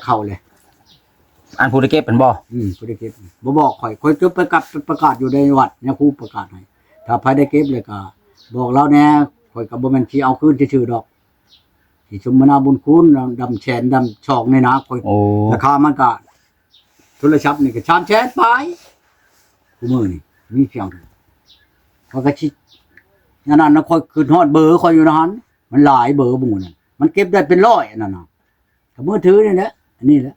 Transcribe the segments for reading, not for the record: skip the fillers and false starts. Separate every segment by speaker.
Speaker 1: เข้าเลย
Speaker 2: อันผู้ได้เก็บเป็นบ่
Speaker 1: บ่ได้เก็บบ่บอกข่อยจดประกาศอยู่ในวัดเนี่ยครูประกาศให้ถ้าใครได้เก็บเลยก็บอกเราแน่ข่อยก็บ่แม่นสิเอาคืนซื่อๆดอกสิสมนาบุญคุณดำแสนดำช่องนี่นะข่อยราคามันก็โทรศัพท์นี่ก็3แสนไปกูมื้อนี่มีเพียงเขาก็สินั่นน่ะข่อยขึ้นฮอดเบอร์ข่อยอยู่นะหั่นมันหลายเบอร์หมู่นั่นมันเก็บได้เป็น100อันนั้นน่ะก็มือถือนี่แหละอันนี้แหละ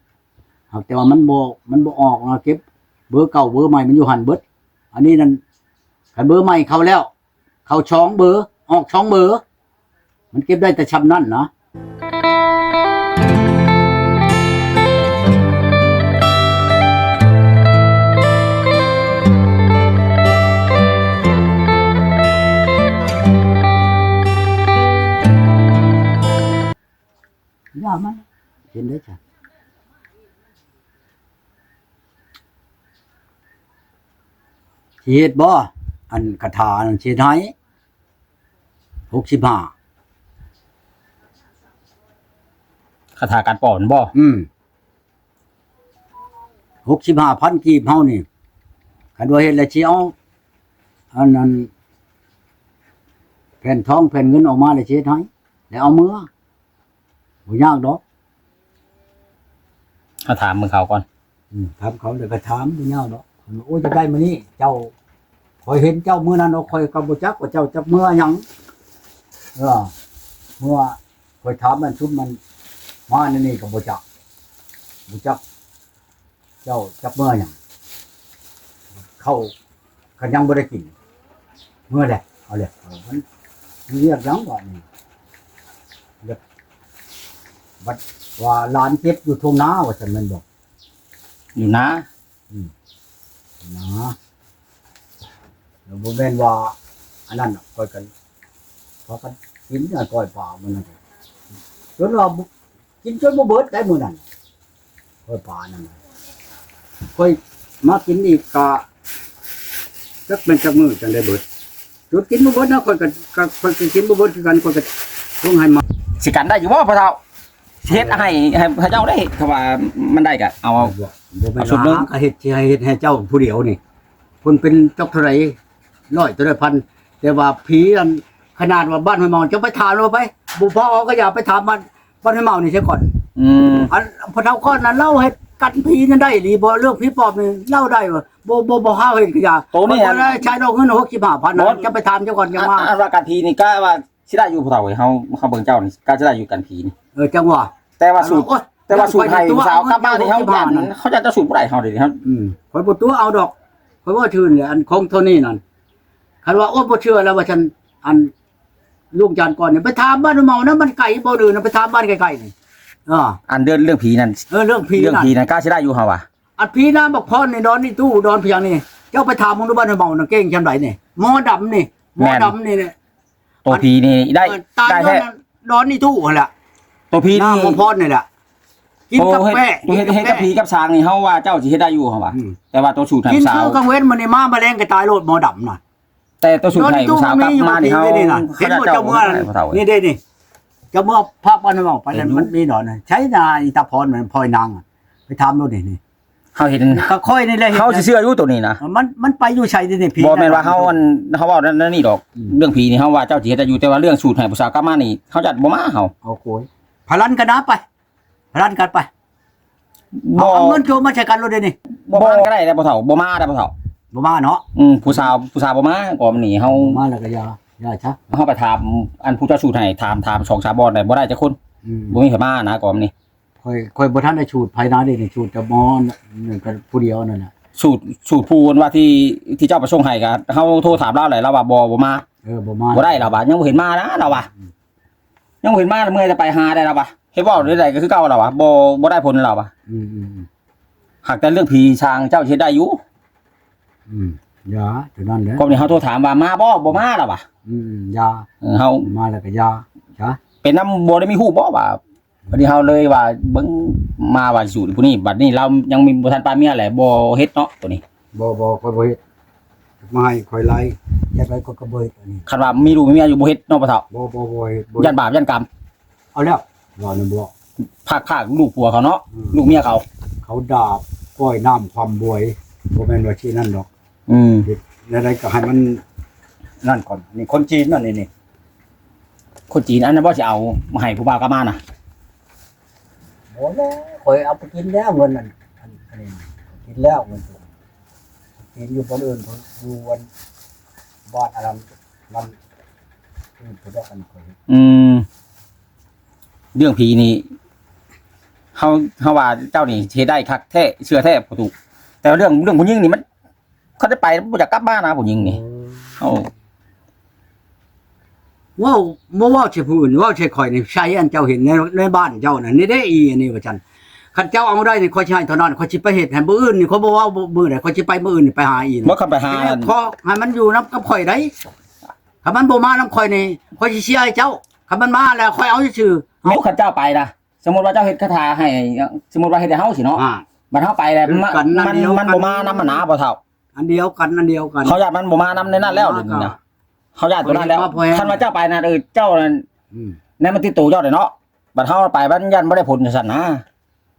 Speaker 1: แต่ว่ามันบ่ออกนะเก็บเบอร์เก่าเบอร์ใหม่มันอยู่หั่นเบิดอันนี้นั่นคันเบอร์ใหม่เข้าแล้วเข้าช่องเบอร์ออกช่องเบอร์มันเก็บได้แต่ชำนั้นนะอย่ามันเห็นได้จ้ะสิเฮ็ดบ่อันคาถาอันสิให้65
Speaker 2: คาถาการป้อนบ่
Speaker 1: 65,000กีบเฮานี่คันว่าเฮ็ดแล้วสิเอาอันนั้นแผ่นทองแผ่นเงินออกมาแล้วสิเฮ็ดให้แล้วเอามือบ่ยากดอก
Speaker 2: เขาถามมึงเขาก่อน
Speaker 1: ถามเขาแล้วก็ถามบ่ยากดอกโอ้ยจะได้มื้อนี้เจ้าข่อยเห็นเจ้ามื้อนั้นข่อยก็บ่จักว่าเจ้าจักมื้อหยังเมื่อข่อยถามมันชุบมันมานี่ก็บ่จักเจ้าจักมื้อหยังเข้าก็ยังบ่ได้กินมื้อใดเอาเลยมันเรียกหยังว่านี่บัดว่าหลานเจ็บอยู่ทุ่งนาว่าซั่นมันบอก
Speaker 2: อยู่นะ
Speaker 1: นะแล้วบ่แม่นว่าอันนั้นค่อยกันพอกันกินก้อยปลามันนั่นจนว่ากินจนบ่เบิดได้มื้อนั้นก้อยปลานั่นค่อยมากินอีกก็จักเป็นจักมื้อจังได้เบิดจุดกินบ่เบิดนะค่อยก็กินบ่เบิดคือกันค่อยก็ต้องให้มา
Speaker 2: สิกันได้อยู่บ่พ่อเฒ่าเฮ็ดให้พระเจ้าได้ถ้าว่ามันได้ก็เอา
Speaker 1: บ่แม่นว่าก็เฮ็ดสิให้เจ้าผู้เดียวนี่เพิ่นเป็นจักเท่าไหร่100ตัวได้พันแต่ว่าผีอันขนาดว่าบ้านห้วยเมาจะไปถามเราไปบุพอก็อย่าไปถามบ้านห้วยเมานี่เสียก่อนอันพอเท่าก้อนนั้นเล่าให้กันผีนั่นได้หรือบ่เรื่องผีปอบนี่เล่าได้ว่าบ่ห้าวเฮ็ดก็อย่า
Speaker 2: โตนี่
Speaker 1: ใช้ดอกเงิน65,000จะไปถามเจ้าก่อนจังว่า
Speaker 2: อันว่ากันผีนี่ก็ว่าสิได้อยู่ผู้เฒ่าเฮาเบิ่งเจ้านี่ก็จะได้อยู่กันผีนี่
Speaker 1: จังว่า
Speaker 2: แต่ว่าสูตรให้สาวกลับบ้านที่เฮาย่านเขาจะสูตรบ่ได้เฮาเด้เฮา
Speaker 1: ข่อยบ่ตัวเอาดอกข่อยว่าชื่อเนี่ยอันของเท่านี้นั่นคันว่าโอ้บ่เชื่อแล้วว่าฉันอันลูกจานก่อนเนี่ยไปถามบ้านเมานะมันไกลบ่ดื้อนะไปถามบ้านไกลๆนี่
Speaker 2: อันเรื่องผีนั่น
Speaker 1: เรื่องผี
Speaker 2: นั่นกล้าสิได้อยู่เฮาว่ะ
Speaker 1: อันผีน้ำบักพรนี่ดอนนี่ตู้ดอนเพียงนี่เจ้าไปถามมึงดูบ้านเมาน่ะเก่งจังไดนี่หมอดำนี่
Speaker 2: ตัวผีนี่ได้
Speaker 1: แท้ดอนนี่ตู้หั่นล่ะ
Speaker 2: ตัวผีนี่
Speaker 1: บักพรนี่แหละกินกาแฟ
Speaker 2: เฮ็ดกับผีกับช้างนี่เฮาว่าเจ้าสิเฮ็ดได้อยู่เฮาว่ะแต่ว่าตัวสูตรให้สาว
Speaker 1: กินกังเว้นมันนี่มาแมลงก็ตายโลดหมอดำน่ะ
Speaker 2: แต่ตัวสูตรให้สาวกลับมานี่เฮา
Speaker 1: เห็นบ่เจ้าเมื่อนี่เด้นี่เจ้าเมื่อภาพบ้านเมาไปนั่นมันมีหนอนใช้นาอีตาพรมันพลอยนางไปถามโลดนี่
Speaker 2: เฮาเห็น
Speaker 1: ก็ค่อยนี่แหละ
Speaker 2: เฮาสิเชื่ออยู่ตัวนี้นะ
Speaker 1: มันไปอยู่ไสนี่ผี
Speaker 2: บ่แม่นว่าเฮาเว้านั่นนี่ดอกเรื่องผีนี่เฮาว่าเจ้าสิเฮ็ดได้อยู่แต่ว่าเรื่องสูตรให้ผู้สาวกลับมานี่เฮาจัดบ่มาเฮา
Speaker 1: เอาโกยพลันกันนะไปพลันกันไปเอาเงินโจมาใช้กันโลดนี่
Speaker 2: บ่มาก็ได้แต่บ่เฒ่าบ่มาได้บ่เฒ่า
Speaker 1: บ่มาเนาะ
Speaker 2: ผู้สาวบ่มาก็มันนี่เฮา
Speaker 1: มาแล้วก็อย่าซะ
Speaker 2: เฮาไปถามอันผู้เจ้าสูตรให้ถาม2-3บ่ได้บ่ได้จักคนบ่มีไผมานะก็มันนี่
Speaker 1: ค่อยบ่ทันได้สูตรภายในนี่สูตรจะมอนนึงกันผู้เดียวนั่นน่ะ
Speaker 2: สูตรผู้ว่าที่เจ้าประสงค์ให้ก็เฮาโทรถามเราแหละเราว่าบ่มา
Speaker 1: บ่มา
Speaker 2: บ่ได้เราว่ายังบ่เห็นมานะเราว่ายังบ่เห็นมาเมื่อจะไปหาได้เราว่าเฮ็ดบ่ได้ก็คือเก่าเราว่าบ่ได้ผลเราว่าหากแต่เรื่องผีช้างเจ้าเฮ็ดได้อยู่
Speaker 1: อย่าตัวนั้นแหละ
Speaker 2: ก็นี่เฮาโทรถามว่ามาบ่มาเราว่า
Speaker 1: อย่า
Speaker 2: เฮา
Speaker 1: มาแล้วก็อย่าจ้ะ
Speaker 2: เป็นนำบ่ได้มีฮู้บ่ว่าบัดนี้เฮาเลยว่าเบิ่งมาว่าสูตรผู้นี้บัดนี้เรายังมีบ่ทันปานเมียแหละบ่เฮ็ดเนาะตัวนี้
Speaker 1: บ่ค่อยบ่เฮ็ดมาให้ค่อยไล่จักไดก็บ่เฮ็ดตัวนี้
Speaker 2: คันว่ามีลูกมีเมียอยู่บ่เฮ็ดเนาะพ่อเฒ่า
Speaker 1: บ่เฮ็ด
Speaker 2: ยันบาปยันกรรม
Speaker 1: เอาแล้วรอนึงบ่
Speaker 2: ภาคลูกผัวเขาเนาะลูกเมียเขา
Speaker 1: เขาดาบก้อยน้ำความบวยบ่แม่นว่าที่นั่นดอก
Speaker 2: อืม
Speaker 1: อะไรก็ให้มันนั่นก่อนนี่คนจีนนั่นนี่
Speaker 2: คนจีนอันนั้นบ่สิเอามาให้ผู้บ่าวกลับมาน่ะ
Speaker 1: บ่แล้วข่อยเอาไปกินแล้วเงินนั่นอันนี้กินแล้วเงินกินอยู่บ่อื่นอยู่วันบ้านอะไรมันอื่นผู้ใดกันข่อย
Speaker 2: อืมเรื่องผีนี่เฮาว่าเจ้านี่เฮ็ดได้คักแท้เชื่อแท้บ่ถูกแต่ว่าเรื่องผู้หญิงนี่มันเขาได้ไปบ่อยากกลับบ้านนะผู้หญิงนี่เฮา
Speaker 1: ว้าวบ่ว้าวสิผู้อื่นว้าวสิข่อยนี่ใช้อันเจ้าเห็นในบ้านเจ้าน่ะนี่ได้อีอันนี้ว่าซั่นคันเจ้าเอาได้นี่ข่อยสิให้เท่านั้นข่อยสิไปเฮ็ดให้มื้ออื่นนี่ข่อยบ่เว้ามื้อใดข่อยสิไปมื้ออื่นนี่ไปหาอี
Speaker 2: บ่คันไปหา
Speaker 1: ขอให้มันอยู่นํกับข่อยได้ถ้ามันบ่มานํข่อยนี่ข่อยสิเสียให้เจ้าถ้ามันมาแล้วข่อยเอาซื่อ
Speaker 2: แม้คันเจ้าไปนะสมมุติว่าเจ้าเฮ็ดคาถาให้สมมุติว่าเฮ็ดให้เฮาสิเนาะ
Speaker 1: อ่า
Speaker 2: บัดเฮาไปแล้ว
Speaker 1: คือกันนั่น
Speaker 2: มัน
Speaker 1: เดียวกัน
Speaker 2: บ่มานำมันหนาบ่เท่า
Speaker 1: อันเดียวกัน
Speaker 2: เขาญาติมันบ่มานำในนั้นแล้วเดี๋ยวนี้นะเขาญาติตัวนั้นแล้ว
Speaker 1: พอเห็น
Speaker 2: คันว่าเจ้าไปนะเจ้านั่น
Speaker 1: อืม
Speaker 2: ในมันติดตัวเจ้าได้เนาะบัดเฮาไปบัดยันบ่ได้ผลจังซั่นนะ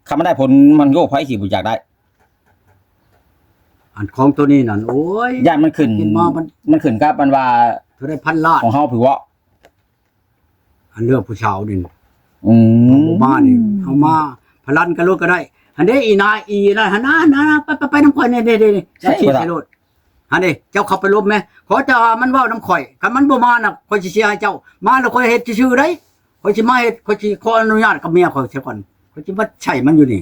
Speaker 2: คันมันได้ผลมันโยกไผสิบ่อยากได้
Speaker 1: อันของตัวนี้นั่นโอ้ย
Speaker 2: ย่านมันขึ้น
Speaker 1: กินมามัน
Speaker 2: มันขึ้นกับมันว่า
Speaker 1: เท่าได้พันล้าน
Speaker 2: ของเฮาผือว่า
Speaker 1: อันเรื่องผู้ชาวนี่
Speaker 2: อืม
Speaker 1: หมู่บ้านนี่เอามาพลันกันรถก็ได้อันนี้อีนายอีนะหันนะไปน้ำข่อยนี่ๆๆชี้ใส่รถอันนี้เจ้าเข้าไปลบไหมขอจะมันเว้าน้ำข่อยคันมันบ่มาน่ะข่อยสิเสียให้เจ้ามาแล้วข่อยเฮ็ดซื่อๆได้ข่อยสิมาเฮ็ดข่อยสิขออนุญาตกับเมียข่อยเสียก่อนข่อยสิมาใช้มันอยู่นี่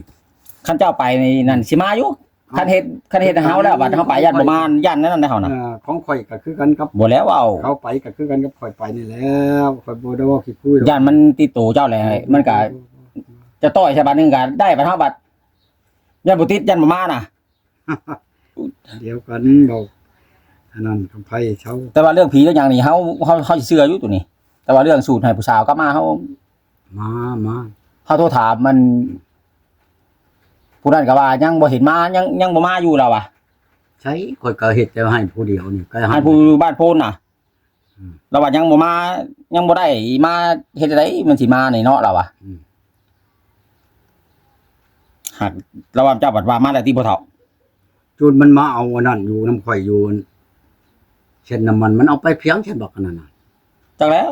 Speaker 2: คันเจ้าไปในนั่นสิมาอยู่คันเฮ็ดให้เฮาแล้วบัดเฮาไปยันบ่มายันนั่นได้เฮานะ
Speaker 1: ของข่อยก็คือกันกับ
Speaker 2: บ่แล้วเอา
Speaker 1: เขาไปก็คือกันกับข่อยไปนี่แล้วข่อยบ่ได้เว่าขี้คุยหรอก
Speaker 2: ยันมันติดตัวเจ้าแหละมันก็จะต่อยใช่บัดนึงก็ได้บัดเฮาบัดยันบ่ติดยันบ่มาน่ะ
Speaker 1: เดี๋ยวกันบอกอันนั้นคำไผเช้า
Speaker 2: แต่ว่าเรื่องผีเรื่องหยังนี่เฮาสิเชื่ออยู่ตัวนี้ แต่ว่าเรื่องสูตรให้ผู้สาวกลับมาเฮา
Speaker 1: มา
Speaker 2: เฮาโทรถามมันผู้นั้นก็ว่ายังบ่เห็นมายังบ่มาอยู่แล้วว่ะ
Speaker 1: ใช้ข่อยก็เฮ็ดแต่ให้ผู้เดียวนี่ก็
Speaker 2: ให้ผู้บ้านโพนน่ะ
Speaker 1: อืม
Speaker 2: เราว่ายังบ่มายังบ่ได้มาเฮ็ดจังไดมันสิมานี่เนาะเราว่ะ
Speaker 1: อืม
Speaker 2: หากเราว่าเจ้าบัดว่ามาแล้วที่บ่เฒ่า
Speaker 1: จนมันมาเอาอันนั้นอยู่น้ำข่อยอยู่เช่นน้ำมันเอาไปเพียงเช่นบอกอันนั้นน่ะ
Speaker 2: จักแล้ว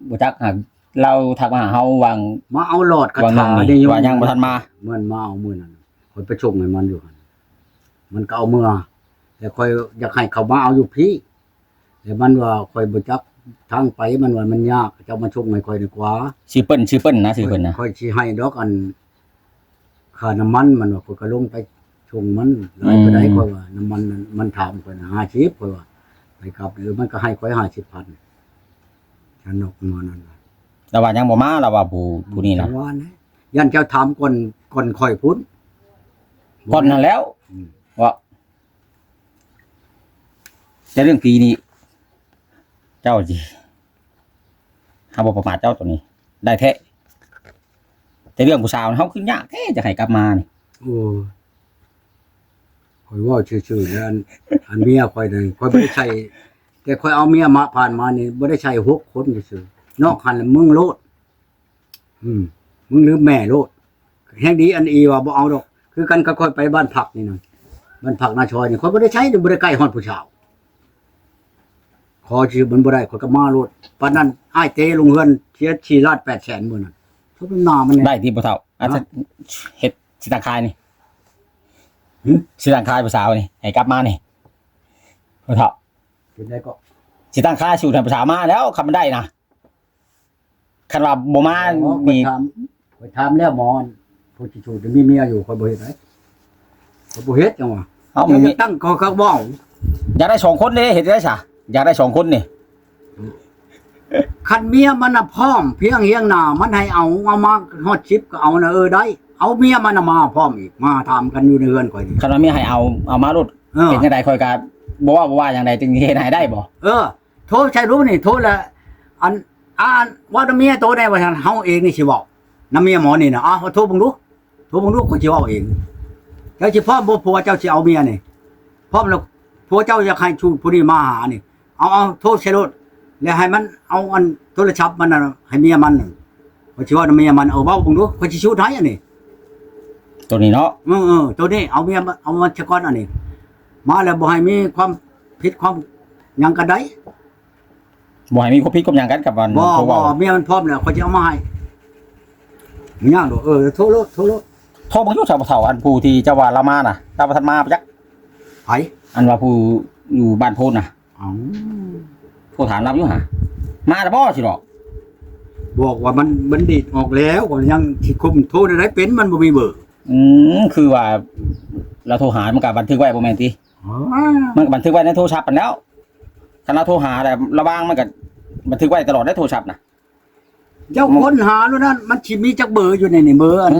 Speaker 2: บ่จักหากเราทักมาหาเฮาวาง
Speaker 1: มาเอาหลอดกระ
Speaker 2: วางหนึ
Speaker 1: ถาง
Speaker 2: นี่
Speaker 1: นี่
Speaker 2: ว่ายังบ่ทันมา
Speaker 1: มันมาเอามื้อนั้นข่อยไปชงให้มันอยู่หั่นมันก็เอามือแต่ข่อยอยากให้เขามาเอาอยู่พี่แต่มันว่าข่อยบ่จักทางไปมันว่ามันยากเจ้ามาชงให้ข่อยดีกว่า
Speaker 2: ชื่อเปิ้นนะชื่อเพิ่นนะ
Speaker 1: ค่อยสิให้ดอกอันค่าน้ำมันมันว่าค่อยก็ลงไปชงมันหลายไปได้ค่อยว่าน้ำมันมันถามค่อยนะ50ค่อยว่าไปกลับหรือมันก็ให้ค่อย50,000ฉันนกมานั่นน่ะ
Speaker 2: เราว่ายังบ่มาเราว่าผู้นี้นะ
Speaker 1: จังว่านะยันเจ้าถามก่อนค่อยพุ้น
Speaker 2: ก่อนนั้นแล้ว
Speaker 1: อืม
Speaker 2: ว่าแต่เรื่องผีนี่เจ้าสิหาบ่ประมาทเจ้าตัวนี้ ได้แท้แต่เรื่องผู้สาวเฮาคือยากแท้จะให้กลับมานี่
Speaker 1: โอ้ค่อยเว่าชื่อๆแล้วอันเมียค่อยนั่นค่อยบ่ได้ใช้แต่ค่อยเอาเมียมาผ่านมานี่บ่ได้ใช้6คนซื่อๆนอกหันแล้วมึงโลดมึงลืมแม่โลดแห่งดีอันอีว่าบ่เอาดอก คือกันก็ค่อยไปบ้านผักนี่นั่นบ้านผักนาชอยนี่ค่อยบ่ได้ใช้บ่ได้ใกล้ฮอดผู้ชาวขอชื่อมันบ่ได้ข่อยก็มาโลดปานนั้นอ้ายเตลงเฮือนเสียชีลาด800,000มื้อนั้นทุกหน้ามัน
Speaker 2: ได้ที่บ่เฒ่าอาจจะเฮ็ดสิตังคายนี่สิตังคายผู้สาวนี่ให้กลับมานี่บ่เฒ่า
Speaker 1: เป็นได้ก็
Speaker 2: สิตังคายสู่ทางผู้สาวมาแล้วคันมันได้นะคันว่าบ่มา
Speaker 1: มี
Speaker 2: นี่
Speaker 1: ข่อยถามแล้วหมอนผู้ที่ชูมีเมียอยู่ข่อยบ่เฮ็ดได้ข่อยบ่เฮ็ดจังว่า
Speaker 2: เอา
Speaker 1: มั
Speaker 2: มัน น
Speaker 1: มีตั้งเขาบ่เอา
Speaker 2: อยากได้2คนเด้เฮ็ดได้ซะอยากได้2คนนี่
Speaker 1: คันเมียมันน่ะพร้อมเพียงเฮียงหน้ามันให้เอามาฮอดชิปก็เอานะได้ เอาเมียมันน่ะมาพร้อมอีกมาถามกันอยู่ในเรือนข่อยนี่
Speaker 2: คันว่ามีให้เอามารุด
Speaker 1: เออ
Speaker 2: เป็นจังได๋ค่อยก็บ่ว่าจังไดจึงเฮ็ดให้ได้บ่
Speaker 1: โทรใช่รู้นี่โทรแล้วอันว่าน้ำเมียโตได้ว่าซั่นเฮาเองนี่สิเว้าน้ำเมียหมอนี่น่ะโทรเบิ่งดูข่อยสิเว้าเองเจ้าสิพร้อมบ่ผัวเจ้าสิเอาเมียนี่พร้อมแล้วผัวเจ้าอยากให้ชูผู้นี้มาหานี่เอาโทรใช่รถแล้วให้มันเอาอันโทรศัพท์มันน่ะให้เมียมันน่ะ ข่อยสิว่าเมียมันเอาเว้าเบิ่งดูข่อยสิชูดให้อันนี้
Speaker 2: ตัวนี้เนาะ
Speaker 1: ตัวนี้เอาเมียมาเอามาชะก้อนอันนี้มาแล้วบ่ให้มีความผิดความหยังกันได้
Speaker 2: บ่ให้มีความผิดความหยังกันกับวัน
Speaker 1: บ่
Speaker 2: เขา
Speaker 1: บ่
Speaker 2: เว้า
Speaker 1: เมียมันพร้อมแล้วข่อยสิเอามาให้มันย่างดอกโทรโลด
Speaker 2: โทรบ่อยู่ชาวเฒ่าอันผู้ที่เจ้าว่าละมาน่ะเราบ่ทันมาจัก
Speaker 1: ไผ
Speaker 2: อันว่าผู้อยู่บ้านโพนน่ะ
Speaker 1: เอ้า
Speaker 2: โทรถามรับอยู่หามาแล้วบ่สิดอก
Speaker 1: บอกว่ามันดีดออกแล้วก็ยังสิคุมโทรได้เป็นมันบ่มีเบอร์
Speaker 2: คือว่าเราโทรหามันก็บันทึกไว้บ่แม่นติมันก็บันทึกไว้ในโทรศัพท์ปานแล้วคันเราโทรหาแล้วระวังมันก็บันทึกไว้ตลอดในโทรศัพท์น่ะ
Speaker 1: เจ้าค้นหาแล้วนั่นมันสิมีจักเบอร์อยู่ในนี่เบอร์อัน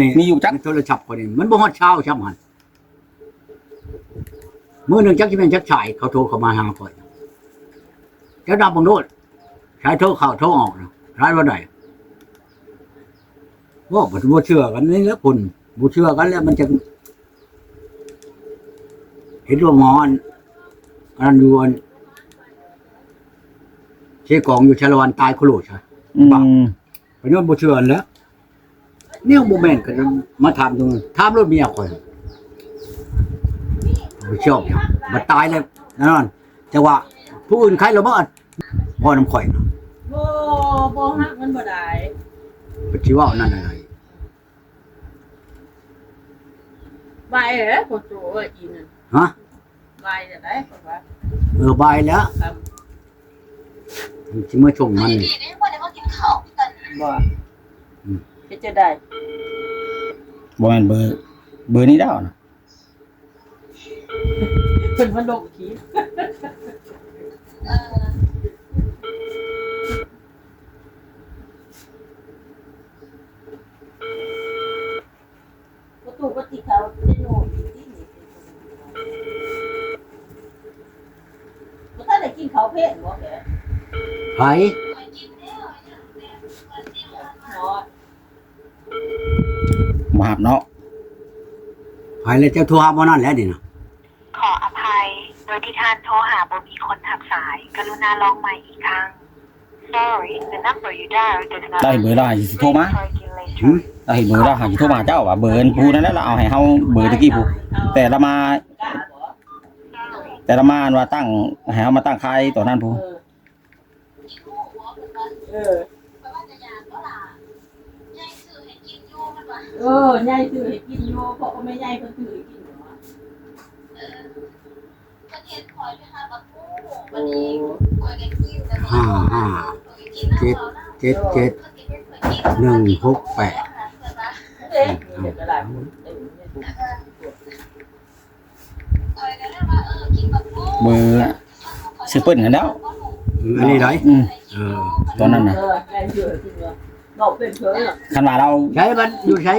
Speaker 1: นี้
Speaker 2: มีอยู่จัก
Speaker 1: ในโทรศัพท์คนนี้มันบ่ฮอดเช้าช่ำหันมื้อหนึงจักสิเป็นจักชายเขาโทรเข้ามาหาข่อยเจ้าดับบังโดดชายโทรเข้าโทรออกนะร้ายว่าใดว่าบ่เชื่อกันนี่แหล้วคุณบ่เชื่อกันแล้วมันจะเห็นว่าหมออันนั้นอยู่อันเชกองอยู่ชาละวันตายโคโลใช่ บัก ไปโน่นบ่เชื่อแล้วเนี่ยบ่แม่นก็มาถามตรงนั้นถามรถเมียข่อยบ่ชอบหยังบ่ตายแล้วแน่นอนแต่ว่าผู้อื่นใครเราบ่บ่นำข่อยนะ
Speaker 3: บ่ฮักมันบ่ได้
Speaker 1: บ่สิว่านั่นอะไร
Speaker 3: ใบเด้อบ่โตอีนั่น
Speaker 1: ฮะ
Speaker 3: ใบจะได้บ่ว่า
Speaker 1: บายแล้ว
Speaker 3: ครับ
Speaker 1: สิมาชงมันนี่
Speaker 3: บ่เฮ็ดจะได้
Speaker 2: บ่แม่นเบอร์นี้แล้วนะ
Speaker 3: เพิ่นมันลงขี้ประตูปฏิเขาได้โน่อยู่ที่นี่บ่ทันได้กินข้าวเพลนบ่แก
Speaker 1: ไผ
Speaker 3: เนาะ
Speaker 2: บ่ฮับเนาะ
Speaker 1: ไผแล้วเจ้าโทรหาบ่นั่นแหล้วนี่นะ
Speaker 4: ขออภัย โดยที่ท่านโทรหาบ่มีคนรับสาย กรุณาลองใหม่อีกครั้ง Sorry the number you dialed does not
Speaker 2: ได้เบอร์เราให้สิโทรมา
Speaker 1: หึ
Speaker 2: เราเห็นเบอร์เราให้สิโทรมาเจ้าว่าเบอร์ผู้นั้นแล้วเราเอาให้เฮาเบอร์ตะกี้ผู้แต่ละมา
Speaker 3: กล้าบ่
Speaker 2: แต่ละมาว่าตั้งให้เฮามาตั้งค่ายตัวนั้นผู้
Speaker 3: ยายซื้อให้กินอยู่เพราะว่าแม่ยายเพิ่นซื้อให้กินเนาะ
Speaker 1: ห้าห้าเจ็ดเจ็ดเจ็ด168
Speaker 3: เด้เดี๋ยวจะได้เต็มเนี่ย
Speaker 2: เบอร์ซื้อเปิ้นกันแล้ว
Speaker 1: อันนี้ได้
Speaker 2: ตอนนั้นน่ะ
Speaker 3: ยายซื้อให้กินเนาะบอกเป็นเพิ่นเนาะ
Speaker 2: คันว่าเรา
Speaker 1: ใช้มันอยู่ใช้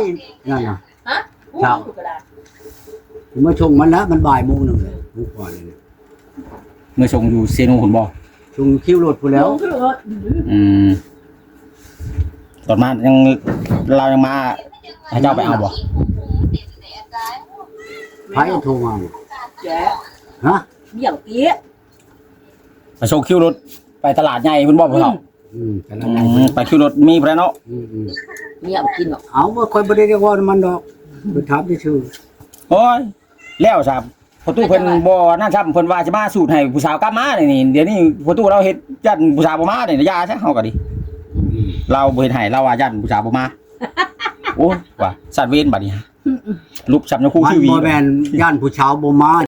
Speaker 1: นั่นน่ะ
Speaker 3: ฮะ
Speaker 1: ครับ
Speaker 3: กระดาษ
Speaker 1: ผมมาชงมันแล้วมันบ่ายโมงนึงเลยมื้อก่อนเลย
Speaker 2: เมื่อส่งอยู่เซโนหุ่นบ่
Speaker 1: ชงคิวรถพู้นแล้ว
Speaker 3: คือว่า
Speaker 2: ตอนมายังเรายังมาให้เจ้าไปเอาบ่
Speaker 1: ไผโทรมา
Speaker 3: แจ๊
Speaker 1: ฮะ
Speaker 3: เบี่ยงเตี้ย
Speaker 2: ไปส่งคิวรถไปตลาดใหญ่เพิ่นบ่พ่อเฒ่า
Speaker 1: แต่ละไง
Speaker 2: ไปคิวรถมีพุ่นเนาะ
Speaker 3: เบี่ยงกินเนาะ
Speaker 1: เอาบ่ค่อยบ่ได้เรียกว่ามันดอกไปถามซื่อ
Speaker 2: โอ้ยแล้วครับพอตู้เพิ่นบ่นั่นซ้ำเพิ่นว่าสิมาสูตรให้ผู้สาวกลับมานี่เดี๋ยวนี้พอตู้เราเฮ็ดยันผู้สาวบ่มานี่ยาซะเฮาก็ดิเราบ่เฮ็ดให้เราว่ายันผู้สาวบ่มาโอ้ยว่าสัตว์เวรบัดนี้ฮะลุบฉับนคู่
Speaker 1: มัน
Speaker 2: ชื่อวี
Speaker 1: บ่แม่นย่านผู้ชาวบ่มา